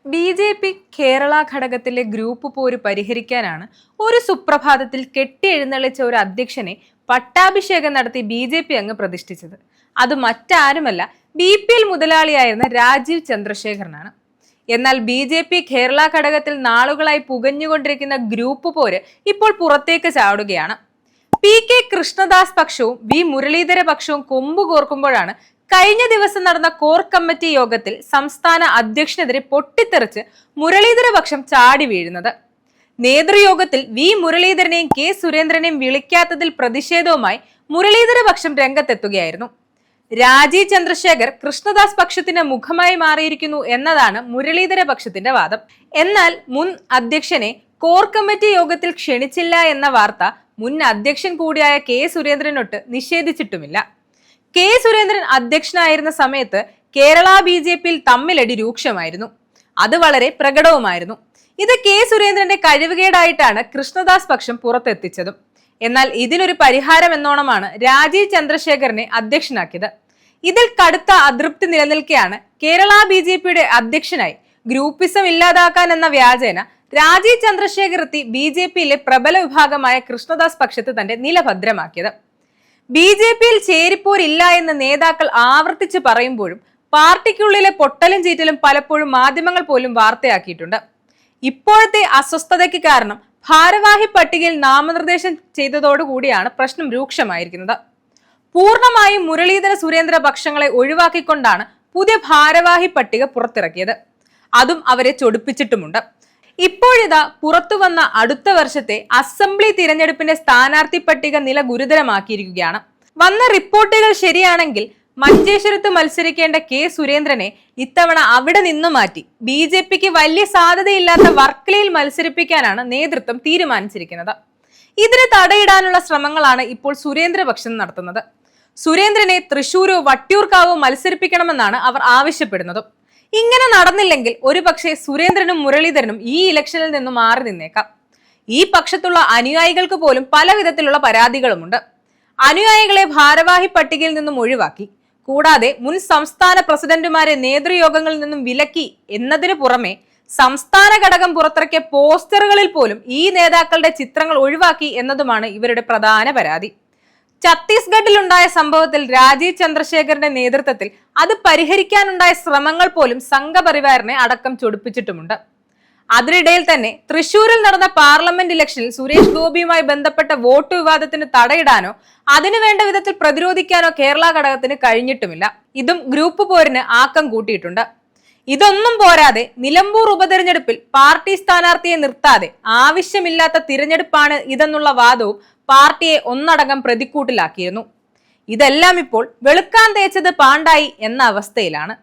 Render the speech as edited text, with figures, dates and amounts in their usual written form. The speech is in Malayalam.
ബി.ജെ.പി. കേരള ഘടകത്തിലെ ഗ്രൂപ്പ് പോര് പരിഹരിക്കാനാണ് ഒരു സുപ്രഭാതത്തിൽ കെട്ടിയെഴുന്നള്ളിച്ച ഒരു അധ്യക്ഷനെ പട്ടാഭിഷേകം നടത്തി ബി.ജെ.പി. അങ്ങ് പ്രതിഷ്ഠിച്ചത്. അത് മറ്റാരുമല്ല, ബി.പി.എൽ. മുതലാളിയായിരുന്ന രാജീവ് ചന്ദ്രശേഖരനാണ്. എന്നാൽ ബി.ജെ.പി. കേരള ഘടകത്തിൽ നാളുകളായി പുകഞ്ഞുകൊണ്ടിരിക്കുന്ന ഗ്രൂപ്പ് പോര് ഇപ്പോൾ പുറത്തേക്ക് ചാടുകയാണ്. പി.കെ. കൃഷ്ണദാസ് പക്ഷവും വി. മുരളീധര പക്ഷവും കൊമ്പുകോർക്കുമ്പോഴാണ് കഴിഞ്ഞ ദിവസം നടന്ന കോർ കമ്മിറ്റി യോഗത്തിൽ സംസ്ഥാന അധ്യക്ഷനെതിരെ പൊട്ടിത്തെറിച്ച് മുരളീധര പക്ഷം ചാടി വീഴുന്നത്. നേതൃയോഗത്തിൽ വി. മുരളീധരനെയും കെ. സുരേന്ദ്രനെയും വിളിക്കാത്തതിൽ പ്രതിഷേധവുമായി മുരളീധര പക്ഷം രംഗത്തെത്തുകയായിരുന്നു. രാജീവ് ചന്ദ്രശേഖർ കൃഷ്ണദാസ് പക്ഷത്തിന്റെ മുഖമായി മാറിയിരിക്കുന്നു എന്നതാണ് മുരളീധര പക്ഷത്തിന്റെ വാദം. എന്നാൽ മുൻ അധ്യക്ഷനെ കോർ കമ്മിറ്റി യോഗത്തിൽ ക്ഷണിച്ചില്ല എന്ന വാർത്ത മുൻ അധ്യക്ഷൻ കൂടിയായ കെ. സുരേന്ദ്രനൊട്ട് നിഷേധിച്ചിട്ടുമില്ല. കെ. സുരേന്ദ്രൻ അധ്യക്ഷനായിരുന്ന സമയത്ത് കേരള ബി.ജെ.പിയിൽ തമ്മിലടി രൂക്ഷമായിരുന്നു. അത് വളരെ പ്രകടവുമായിരുന്നു. ഇത് കെ. സുരേന്ദ്രന്റെ കഴിവുകേടായിട്ടാണ് കൃഷ്ണദാസ് പക്ഷം പുറത്തെത്തിച്ചതും. എന്നാൽ ഇതിനൊരു പരിഹാരം എന്നോണമാണ് രാജീവ് ചന്ദ്രശേഖരനെ അധ്യക്ഷനാക്കിയത്. ഇതിൽ കടുത്ത അതൃപ്തി നിലനിൽക്കെയാണ് കേരള ബി.ജെ.പിയുടെ അധ്യക്ഷനായി ഗ്രൂപ്പിസം ഇല്ലാതാക്കാൻ എന്ന വ്യാജേന രാജീവ് ചന്ദ്രശേഖർ എത്തി ബി.ജെ.പിയിലെ പ്രബല വിഭാഗമായ കൃഷ്ണദാസ് പക്ഷത്ത് തന്റെ നില ഭദ്രമാക്കിയത്. ബി.ജെ.പിയിൽ ചേരിപ്പോരില്ല എന്ന് നേതാക്കൾ ആവർത്തിച്ച് പറയുമ്പോഴും പാർട്ടിക്കുള്ളിലെ പൊട്ടലും ചീറ്റലും പലപ്പോഴും മാധ്യമങ്ങൾ പോലും വാർത്തയാക്കിയിട്ടുണ്ട്. ഇപ്പോഴത്തെ അസ്വസ്ഥതയ്ക്ക് കാരണം ഭാരവാഹി പട്ടികയിൽ നാമനിർദ്ദേശം ചെയ്തതോടുകൂടിയാണ് പ്രശ്നം രൂക്ഷമായിരിക്കുന്നത്. പൂർണ്ണമായും മുരളീധര സുരേന്ദ്ര പക്ഷങ്ങളെ ഒഴിവാക്കിക്കൊണ്ടാണ് പുതിയ ഭാരവാഹി പട്ടിക പുറത്തിറക്കിയത്. അതും അവരെ ചൊടിപ്പിച്ചിട്ടുമുണ്ട്. ഇപ്പോഴിതാ പുറത്തു വന്ന അടുത്ത വർഷത്തെ അസംബ്ലി തിരഞ്ഞെടുപ്പിന്റെ സ്ഥാനാർത്ഥി പട്ടിക നില ഗുരുതരമാക്കിയിരിക്കുകയാണ്. വന്ന റിപ്പോർട്ടുകൾ ശരിയാണെങ്കിൽ മഞ്ചേശ്വരത്ത് മത്സരിക്കേണ്ട കെ. സുരേന്ദ്രനെ ഇത്തവണ അവിടെ നിന്നു മാറ്റി ബി.ജെ.പിക്ക് വലിയ സാധ്യതയില്ലാത്ത വർക്കലയിൽ മത്സരിപ്പിക്കാനാണ് നേതൃത്വം തീരുമാനിച്ചിരിക്കുന്നത്. ഇതിന് തടയിടാനുള്ള ശ്രമങ്ങളാണ് ഇപ്പോൾ സുരേന്ദ്രപക്ഷം നടത്തുന്നത്. സുരേന്ദ്രനെ തൃശൂരോ വട്ടിയൂർക്കാവോ മത്സരിപ്പിക്കണമെന്നാണ് അവർ ആവശ്യപ്പെടുന്നത്. ഇങ്ങനെ നടന്നില്ലെങ്കിൽ ഒരുപക്ഷെ സുരേന്ദ്രനും മുരളീധരനും ഈ ഇലക്ഷനിൽ നിന്നും മാറി നിന്നേക്കാം. ഈ പക്ഷത്തുള്ള അനുയായികൾക്ക് പോലും പല വിധത്തിലുള്ള പരാതികളുമുണ്ട്. അനുയായികളെ ഭാരവാഹി പട്ടികയിൽ നിന്നും ഒഴിവാക്കി, കൂടാതെ മുൻ സംസ്ഥാന പ്രസിഡന്റുമാരെ നേതൃയോഗങ്ങളിൽ നിന്നും വിലക്കി എന്നതിനു പുറമെ സംസ്ഥാന ഘടകം പുറത്തിറക്കിയ പോസ്റ്ററുകളിൽ പോലും ഈ നേതാക്കളുടെ ചിത്രങ്ങൾ ഒഴിവാക്കി എന്നതുമാണ് ഇവരുടെ പ്രധാന പരാതി. ഛത്തീസ്ഗഡിലുണ്ടായ സംഭവത്തിൽ രാജീവ് ചന്ദ്രശേഖറിന്റെ നേതൃത്വത്തിൽ അത് പരിഹരിക്കാനുണ്ടായ ശ്രമങ്ങൾ പോലും സംഘപരിവാറിനെ അടക്കം ചൊടിപ്പിച്ചിട്ടുമുണ്ട്. അതിനിടയിൽ തന്നെ തൃശൂരിൽ നടന്ന പാർലമെന്റ് ഇലക്ഷനിൽ സുരേഷ് ഗോപിയുമായി ബന്ധപ്പെട്ട വോട്ട് വിവാദത്തിന് തടയിടാനോ അതിനു വേണ്ട വിധത്തിൽ പ്രതിരോധിക്കാനോ കേരള ഘടകത്തിന് കഴിഞ്ഞിട്ടുമില്ല. ഇതും ഗ്രൂപ്പ് പോരിന് ആക്കം കൂട്ടിയിട്ടുണ്ട്. ഇതൊന്നും പോരാതെ നിലമ്പൂർ ഉപതെരഞ്ഞെടുപ്പിൽ പാർട്ടി സ്ഥാനാർത്ഥിയെ നിർത്താതെ ആവശ്യമില്ലാത്ത തിരഞ്ഞെടുപ്പാണ് ഇതെന്നുള്ള വാദവും പാർട്ടിയെ ഒന്നടങ്കം പ്രതിക്കൂട്ടിലാക്കിയിരുന്നു. ഇതെല്ലാം ഇപ്പോൾ വെളുക്കാൻ തേച്ചത് പാണ്ടായി എന്ന അവസ്ഥയിലാണ്.